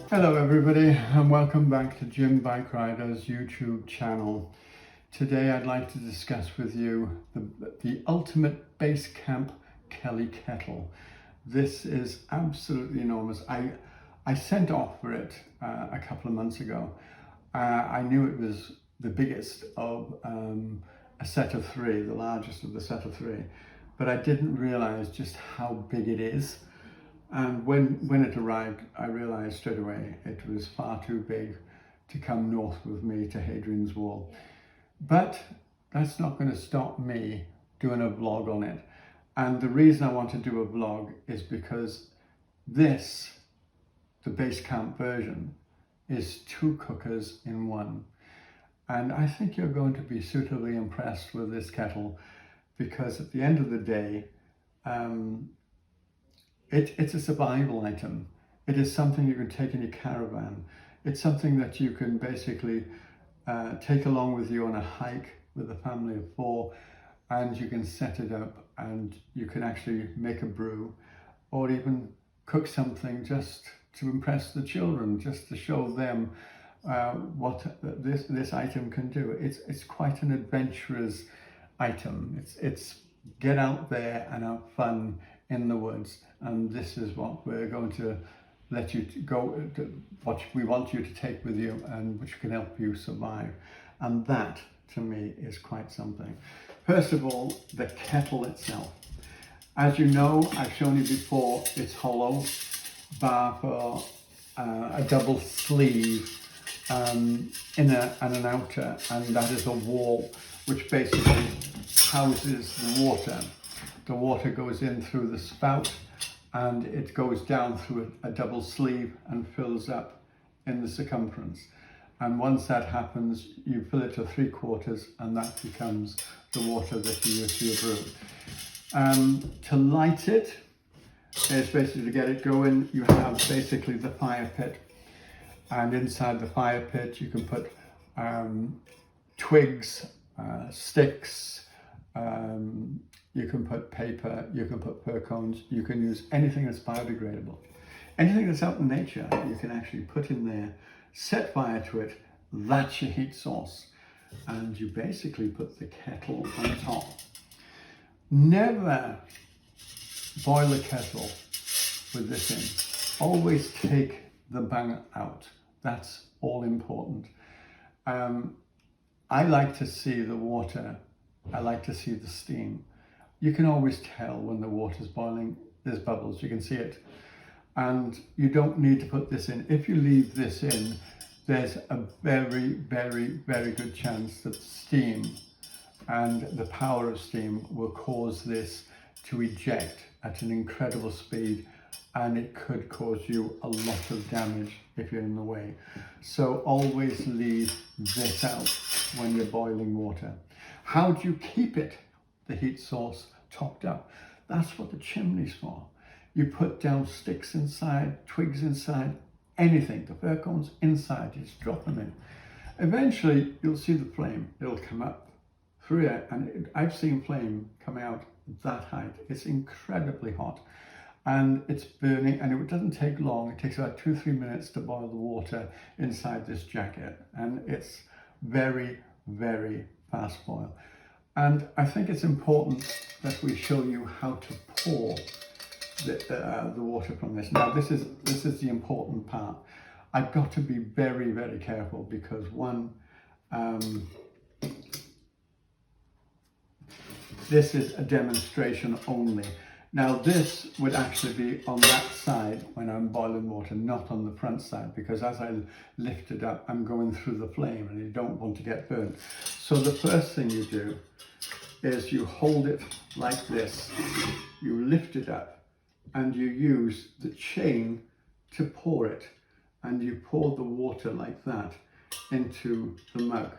Hello everybody and welcome back to Jim Bike Rider's YouTube channel. Today I'd like to discuss with you the ultimate base camp Kelly kettle. This is absolutely enormous. I sent off for it a couple of months ago. I knew it was the biggest of a set of three, the largest of the set of three, but I didn't realize just how big it is. And when it arrived, I realised straight away it was far too big to come north with me to Hadrian's Wall. But that's not going to stop me doing a vlog on it. And the reason I want to do a vlog is because this, the base camp version, is 2 cookers in 1. And I think you're going to be suitably impressed with this kettle, because at the end of the day, it's a survival item. It is something you can take in your caravan. It's something that you can basically take along with you on a hike with a family of 4, and you can set it up and you can actually make a brew or even cook something just to impress the children, just to show them what this item can do. It's quite an adventurous item. It's get out there and have fun in the woods, and this is what we're going to let you go to, what we want you to take with you and which can help you survive. And that to me is quite something. First of all, the kettle itself. As you know, I've shown you before, it's hollow, bar for a double sleeve inner and an outer, and that is a wall which basically houses the water. The water goes in through the spout and it goes down through a double sleeve and fills up in the circumference. And once that happens, you fill it to 3/4 and that becomes the water that you use for your brew. To light it is basically to get it going. You have basically the fire pit, and inside the fire pit you can put twigs, sticks, you can put paper, you can put fir cones, you can use anything that's biodegradable. Anything that's out in nature, you can actually put in there, set fire to it, that's your heat source. And you basically put the kettle on top. Never boil a kettle with this in. Always take the bung out. That's all important. I like to see the water, I like to see the steam. You can always tell when the water's boiling, there's bubbles, you can see it. And you don't need to put this in. If you leave this in, there's a very, very, very good chance that steam and the power of steam will cause this to eject at an incredible speed, and it could cause you a lot of damage if you're in the way. So always leave this out when you're boiling water. How do you keep it, the heat source, topped up? That's what the chimney's for. You put down sticks inside, twigs inside, anything, the fir cones inside, you just drop them in. Eventually you'll see the flame, it'll come up through it, and I've seen flame coming out that height. It's incredibly hot and it's burning, and it doesn't take long. It takes about 2-3 minutes to boil the water inside this jacket, and it's very, very fast boil. And I think it's important that we show you how to pour the water from this. Now this is the important part. I've got to be very, very careful because one, this is a demonstration only. Now this would actually be on that side when I'm boiling water, not on the front side, because as I lift it up, I'm going through the flame and you don't want to get burnt. So the first thing you do is you hold it like this, you lift it up, and you use the chain to pour it, and you pour the water like that into the mug,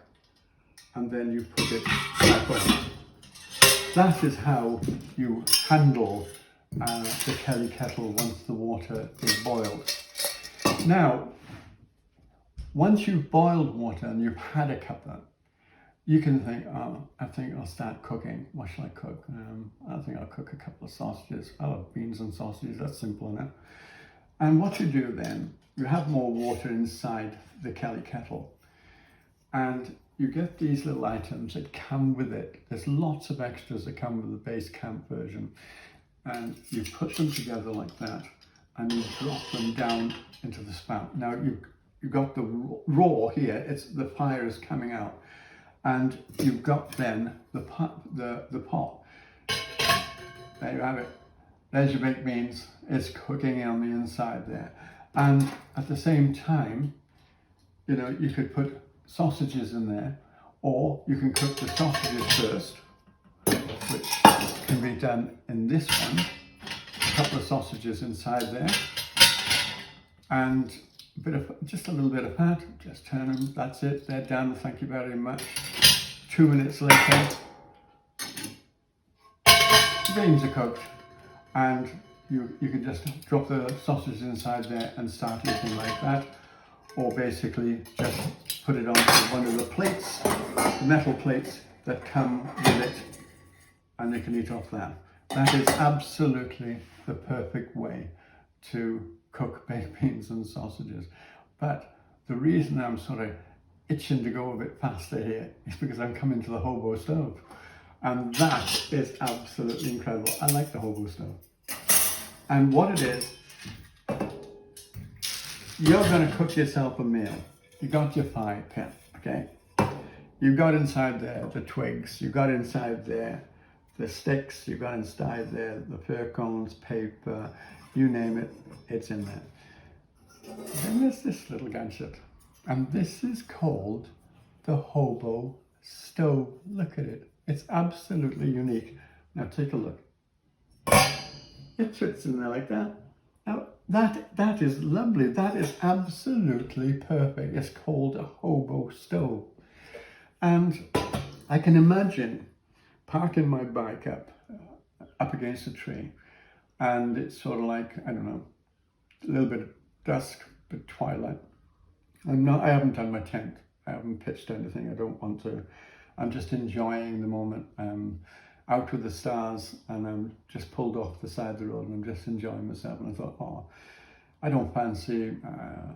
and then you put it back on. That is how you handle the Kelly kettle once the water is boiled. Now, once you've boiled water and you've had a cuppa, you can think, oh, I think I'll start cooking. What shall I cook? I think I'll cook a couple of sausages. I'll have beans and sausages, that's simple enough. And what you do then you have more water inside the Kelly kettle. And you get these little items that come with it. There's lots of extras that come with the base camp version. And you put them together like that, and you drop them down into the spout. Now you've got the raw here, the fire is coming out. And you've got then the pot. There you have it. There's your baked beans. It's cooking on the inside there. And at the same time, you know, you could put sausages in there, or you can cook the sausages first, which can be done in this one. A couple of sausages inside there, and just a little bit of fat. Just turn them. That's it. They're done. Thank you very much. 2 minutes later, the beans are cooked, and you can just drop the sausages inside there and start eating like that, or basically just put it onto one of the plates, the metal plates that come with it, and you can eat off that. That is absolutely the perfect way to cook baked beans and sausages. But the reason I'm sort of itching to go a bit faster here is because I'm coming to the hobo stove. And that is absolutely incredible. I like the hobo stove. And what it is, you're going to cook yourself a meal. You got your fire pit, okay? You've got inside there the twigs, you've got inside there the sticks, you've got inside there the fir cones, paper, you name it, it's in there. Then there's this little gadget, and this is called the hobo stove. Look at it. It's absolutely unique. Now take a look. It fits in there like that. Now that is lovely. That is absolutely perfect. It's called a hobo stove. And I can imagine parking my bike up against a tree, and it's sort of like, I don't know, a little bit of dusk, but twilight. I haven't done my tent. I haven't pitched anything. I don't want to. I'm just enjoying the moment. Out with the stars, and I'm just pulled off the side of the road, and I'm just enjoying myself. And I thought, oh, I don't fancy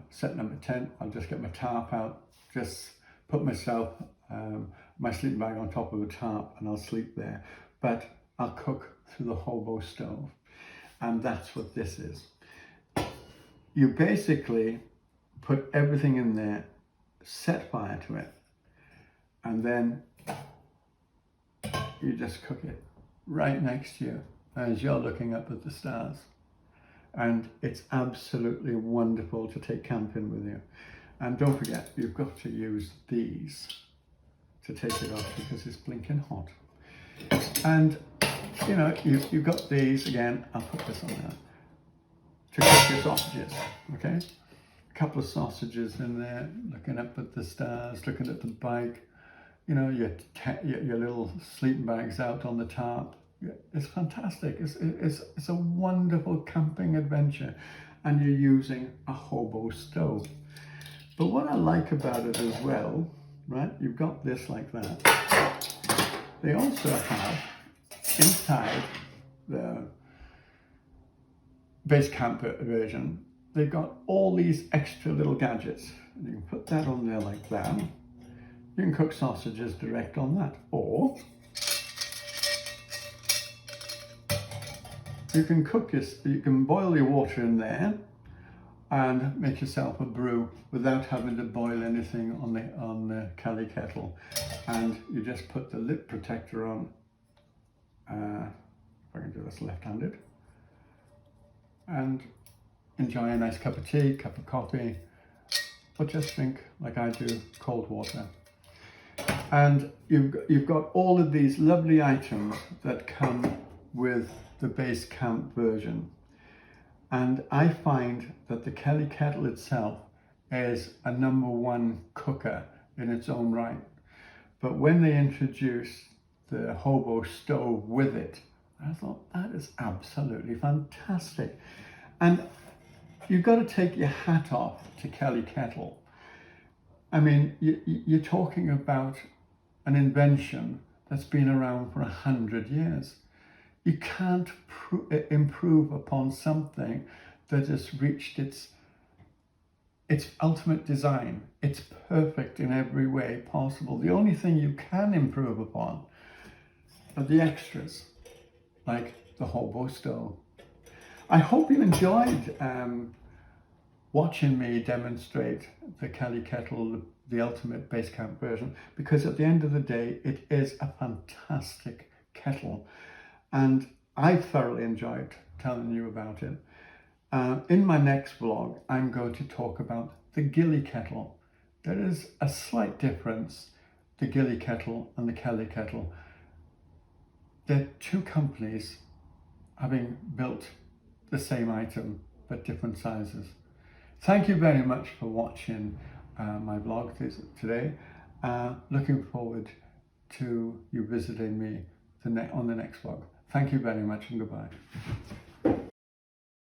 setting up a tent. I'll just get my tarp out, just put myself, my sleeping bag on top of a tarp, and I'll sleep there. But I'll cook through the hobo stove. And that's what this is. You basically put everything in there, set fire to it, and then you just cook it right next to you as you're looking up at the stars. And it's absolutely wonderful to take camping with you. And don't forget, you've got to use these to take it off because it's blinking hot. And you know, you've got these, again, I'll put this on there, to cook your sausages, okay? A couple of sausages in there, looking up at the stars, looking at the bike, you know, your little sleeping bags out on the tarp. It's fantastic. It's a wonderful camping adventure, and you're using a hobo stove. But what I like about it as well, right, you've got this like that. They also have inside the base camp version, they've got all these extra little gadgets. And you can put that on there like that. You can cook sausages direct on that, or you can boil your water in there and make yourself a brew without having to boil anything on the Kelly kettle. And you just put the lid protector on. If I can do this left-handed, and enjoy a nice cup of tea, cup of coffee, or just drink like I do, cold water. And you've got all of these lovely items that come with the base camp version. And I find that the Kelly kettle itself is a #1 cooker in its own right. But when they introduced the hobo stove with it, I thought, that is absolutely fantastic. And you've got to take your hat off to Kelly Kettle. I mean, you're talking about an invention that's been around for 100 years. You can't improve upon something that has reached its It's ultimate design. It's perfect in every way possible. The only thing you can improve upon are the extras, like the hobo stove. I hope you enjoyed watching me demonstrate the Kettle, the ultimate base camp version, because at the end of the day, it is a fantastic kettle. And I thoroughly enjoyed telling you about it. In my next vlog, I'm going to talk about the Gilly Kettle. There is a slight difference, the Gilly Kettle and the Kettle. They're two companies having built the same item, but different sizes. Thank you very much for watching my vlog today. Looking forward to you visiting me on the next vlog. Thank you very much and goodbye.